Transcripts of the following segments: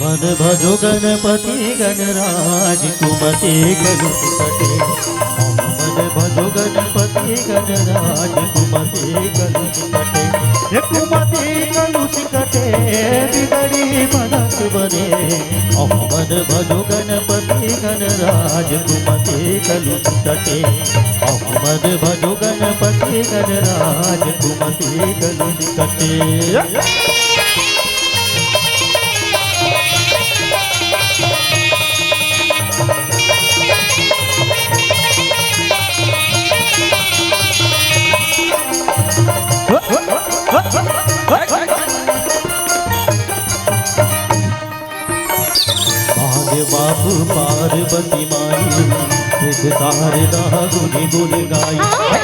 मन भजो गणपति गणराज कुमति कलुषिकटे। मन भजो गणपति गणराज कुमति कलुषिकटे। ये कुमति कलुषिकटे बिगड़ी मनक बने। मन भजो गणपति गणराज कुमति कलुषिकटे। मन भजो गणपति गणराज कुमति कलुषिकटे। बाबू पार्वती माई तारे दा गुनी गुनी गाई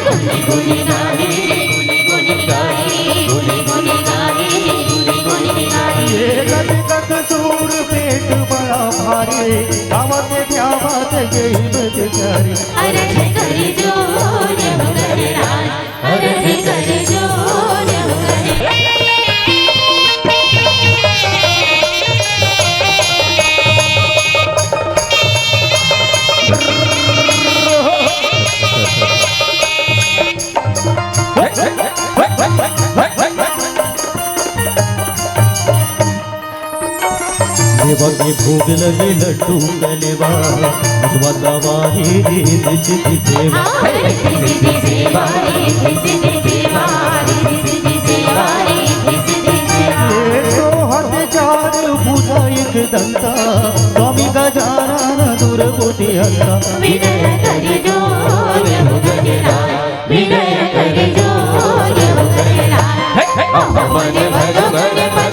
गुनी गुनी गाए गुनी गुनी गाए गुनी गुनी गाए गुनी गुनी गाए ये गद गद सूर पेट बड़ा भारी गावत क्या बात गई मत जारी अरज कर जोर मगर राज अरज कर जोर मगर देवा के भोग लगे लड्डू कलेवा दवाही रीति सिद्धि सेवा सिद्धि सेवा सिद्धि सेवा सिद्धि सेवा सिद्धि सेवा तो हर चार पूजा एक दंता स्वामी गजानन दुर्गुति हंता विनय कर जोर मगर राज विनय कर जोर मगर राज मन भज गणपति